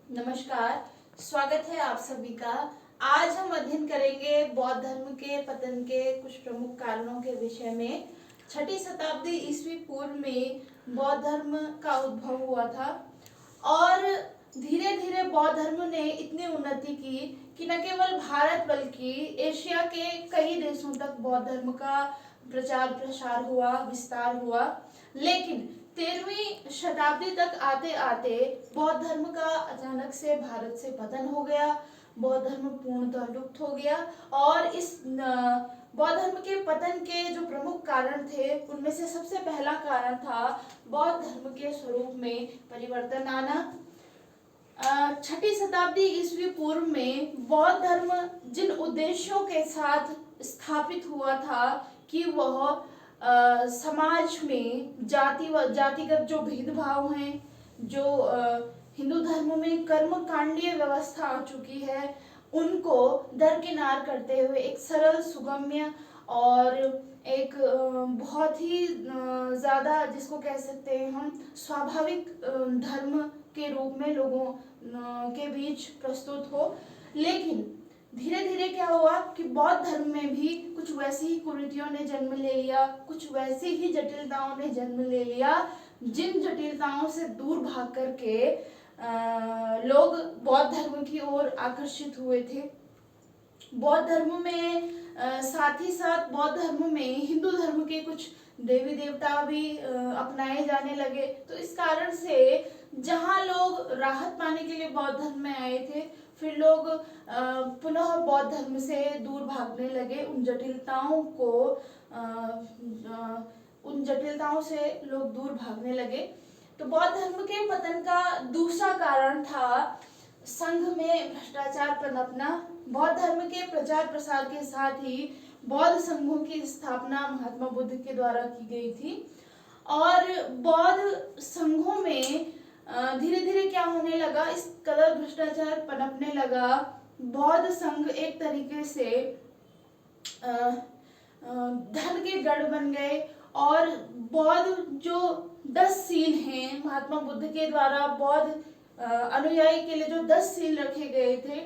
नमस्कार। स्वागत है आप सभी का। आज हम अध्ययन करेंगे बौद्ध धर्म के पतन के कुछ प्रमुख कारणों के विषय में। छठी शताब्दी ईस्वी पूर्व में बौद्ध धर्म का उद्भव हुआ था और धीरे धीरे बौद्ध धर्म ने इतनी उन्नति की कि न केवल भारत बल्कि एशिया के कई देशों तक बौद्ध धर्म का प्रचार प्रसार हुआ, विस्तार हुआ। लेकिन 13वीं शताब्दी तक आते आते बौद्ध धर्म का अचानक से भारत से पतन हो गया। बौद्ध धर्म पूर्णतः लुप्त हो गया और इस बौद्ध धर्म के पतन के जो प्रमुख कारण थे उनमें से सबसे पहला कारण था बौद्ध धर्म के स्वरूप में परिवर्तन आना। छठी शताब्दी ईस्वी पूर्व में बौद्ध धर्म जिन उद्देश्यों के साथ स्थापित हुआ था कि वह समाज में जातिगत जो भेदभाव हैं, जो हिंदू धर्म में कर्मकांडीय व्यवस्था आ चुकी है, उनको दरकिनार करते हुए एक सरल, सुगम्य और एक बहुत ही ज़्यादा जिसको कह सकते हैं हम स्वाभाविक धर्म के रूप में लोगों के बीच प्रस्तुत हो। लेकिन धीरे धीरे क्या हुआ कि बौद्ध धर्म में भी कुछ वैसी ही कुरीतियों ने जन्म ले लिया, कुछ वैसी ही जटिलताओं ने जन्म ले लिया जिन जटिलताओं से दूर भाग करके लोग बौद्ध धर्म की ओर आकर्षित हुए थे। बौद्ध धर्म में साथ ही साथ बौद्ध धर्म में हिंदू धर्म के कुछ देवी देवता भी अपनाए जाने लगे। तो इस कारण से जहाँ लोग राहत पाने के लिए बौद्ध धर्म में आए थे, फिर लोग पुनः बौद्ध धर्म से दूर भागने लगे। उन जटिलताओं से लोग दूर भागने लगे। तो बौद्ध धर्म के पतन का दूसरा कारण था संघ में भ्रष्टाचार पनपना। बौद्ध धर्म के प्रचार प्रसार के साथ ही बौद्ध संघों की स्थापना महात्मा बुद्ध के द्वारा की गई थी और बौद्ध संघों में धीरे धीरे क्या होने लगा, इस कदर भ्रष्टाचार पनपने लगा। बौद्ध संघ एक तरीके से धन के गढ़ बन गए और बौद्ध जो 10 सील हैं, महात्मा बुद्ध के द्वारा बौद्ध अनुयायी के लिए जो 10 सील रखे गए थे,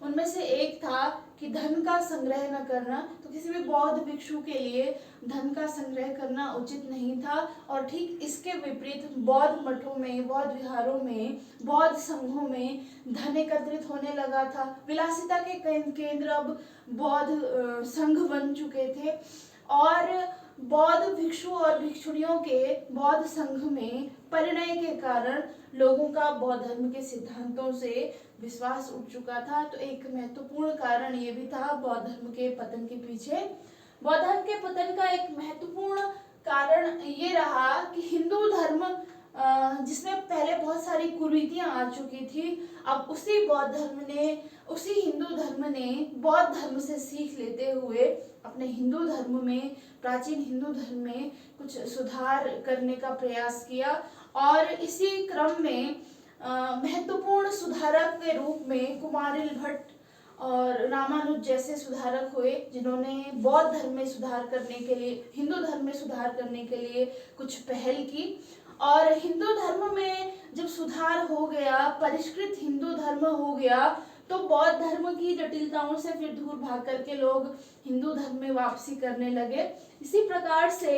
उनमें से एक था कि धन का संग्रह न करना। तो किसी भी बौद्ध भिक्षु के लिए धन का संग्रह करना उचित नहीं था और ठीक इसके विपरीत बौद्ध मठों में, बौद्ध विहारों में, बौद्ध संघों में धन एकत्रित होने लगा था। विलासिता के केंद्र अब बौद्ध संघ बन चुके थे और बौद्ध भिक्षु और भिक्षुणियों के बौद्ध संघ में परिणय के कारण लोगों का बौद्ध धर्म के सिद्धांतों से विश्वास उठ चुका था। तो एक महत्वपूर्ण कारण ये भी था बौद्ध धर्म के पतन के पीछे। बौद्ध धर्म के पतन का एक महत्वपूर्ण कारण ये रहा कि हिंदू धर्म जिसमें पहले बहुत सारी कुरीतियां आ चुकी थी, अब उसी हिंदू धर्म ने बौद्ध धर्म से सीख लेते हुए अपने हिंदू धर्म में, प्राचीन हिंदू धर्म में कुछ सुधार करने का प्रयास किया और इसी क्रम में महत्वपूर्ण सुधारक के रूप में कुमारिल भट्ट और रामानुज जैसे सुधारक हुए, जिन्होंने बौद्ध धर्म में सुधार करने के लिए, हिंदू धर्म में सुधार करने के लिए कुछ पहल की। और हिंदू धर्म में जब सुधार हो गया, परिष्कृत हिंदू धर्म हो गया, तो बौद्ध धर्म की जटिलताओं से फिर दूर भाग करके लोग हिंदू धर्म में वापसी करने लगे। इसी प्रकार से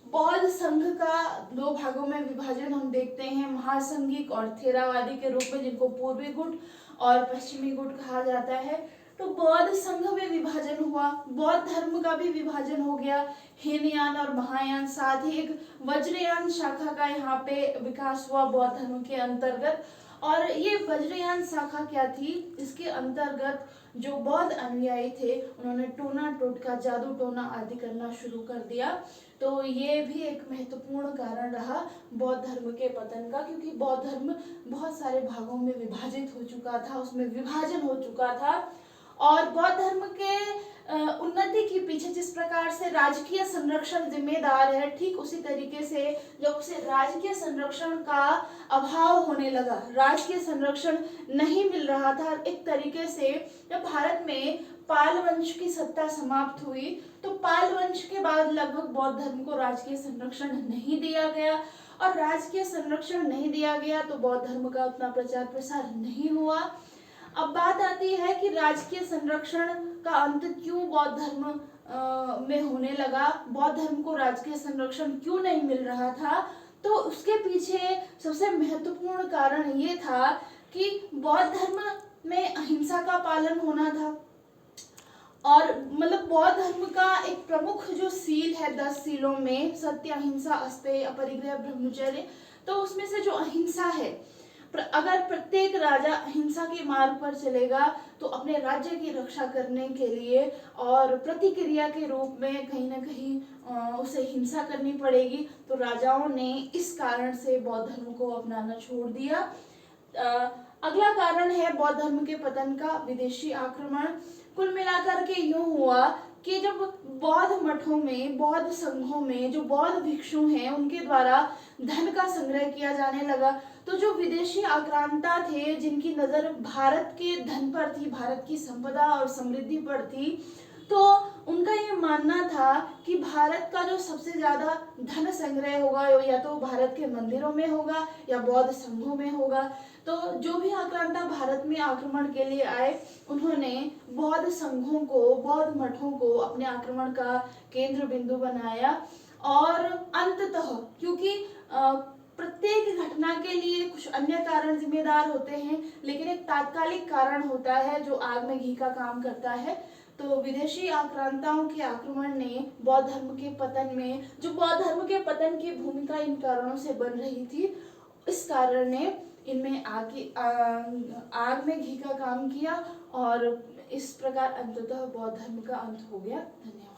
बौद्ध संघ का 2 भागों में विभाजन हम देखते हैं, महासंघिक और थेरावादी के रूप में, जिनको पूर्वी गुट और पश्चिमी गुट कहा जाता है। तो बौद्ध संघ में विभाजन हुआ, बौद्ध धर्म का भी विभाजन हो गया, हीनयान और महायान, साथ ही एक वज्रयान शाखा का यहाँ पे विकास हुआ बौद्ध धर्म के अंतर्गत। और ये वज्रयान शाखा क्या थी, इसके अंतर्गत जो बौद्ध अनुयायी थे उन्होंने टोना टोटका, जादू टोना आदि करना शुरू कर दिया। तो ये भी एक महत्वपूर्ण कारण रहा बौद्ध धर्म के पतन का, क्योंकि बौद्ध धर्म बहुत सारे भागों में विभाजित हो चुका था, उसमें विभाजन हो चुका था। और बौद्ध धर्म के उन्नति के पीछे जिस प्रकार से राजकीय संरक्षण जिम्मेदार है, ठीक उसी तरीके से जब उसे राजकीय संरक्षण का अभाव होने लगा, राजकीय संरक्षण नहीं मिल रहा था, एक तरीके से जब भारत में पाल वंश की सत्ता समाप्त हुई, तो पाल वंश के बाद लगभग बौद्ध धर्म को राजकीय संरक्षण नहीं दिया गया और राजकीय संरक्षण नहीं दिया गया तो बौद्ध धर्म का उतना प्रचार प्रसार नहीं हुआ। अब बात आती है कि राजकीय संरक्षण का अंत क्यों बौद्ध धर्म में होने लगा, बौद्ध धर्म को राजकीय संरक्षण क्यों नहीं मिल रहा था। तो उसके पीछे सबसे महत्वपूर्ण कारण ये था कि बौद्ध धर्म में अहिंसा का पालन होना था, और मतलब बौद्ध धर्म का एक प्रमुख जो सील है 10 सीलों में, सत्य अहिंसा अस्तेय अपरिग्रह ब्रह्मचर्य, तो उसमें से जो अहिंसा है, अगर प्रत्येक राजा अहिंसा के मार्ग पर चलेगा तो अपने राज्य की रक्षा करने के लिए और प्रतिक्रिया के रूप में कहीं ना कहीं उसे हिंसा करनी पड़ेगी, तो राजाओं ने इस कारण से बौद्ध धर्म को अपनाना छोड़ दिया। अगला कारण है बौद्ध धर्म के पतन का विदेशी आक्रमण। कुल मिलाकर के यूं हुआ कि जब बौद्ध मठों में, बौद्ध संघों में जो बौद्ध भिक्षु हैं उनके द्वारा धन का संग्रह किया जाने लगा, तो जो विदेशी आक्रांता थे जिनकी नजर भारत के धन पर थी, भारत की संपदा और समृद्धि पर थी, तो उनका ये मानना था कि भारत का जो सबसे ज्यादा धन संग्रह होगा या तो भारत के मंदिरों में होगा या बौद्ध संघों में होगा। तो जो भी आक्रांता भारत में आक्रमण के लिए आए, उन्होंने बौद्ध संघों को, बौद्ध मठों को अपने आक्रमण का केंद्र बिंदु बनाया। और अंततः क्योंकि प्रत्येक घटना के लिए कुछ अन्य कारण जिम्मेदार होते हैं, लेकिन एक तात्कालिक कारण होता है जो आग में घी का काम करता है, तो विदेशी आक्रांताओं के आक्रमण ने बौद्ध धर्म के पतन में, जो बौद्ध धर्म के पतन की भूमिका इन कारणों से बन रही थी, इस कारण ने इनमें आग में घी का काम किया और इस प्रकार अंततः बौद्ध धर्म का अंत हो गया। धन्यवाद।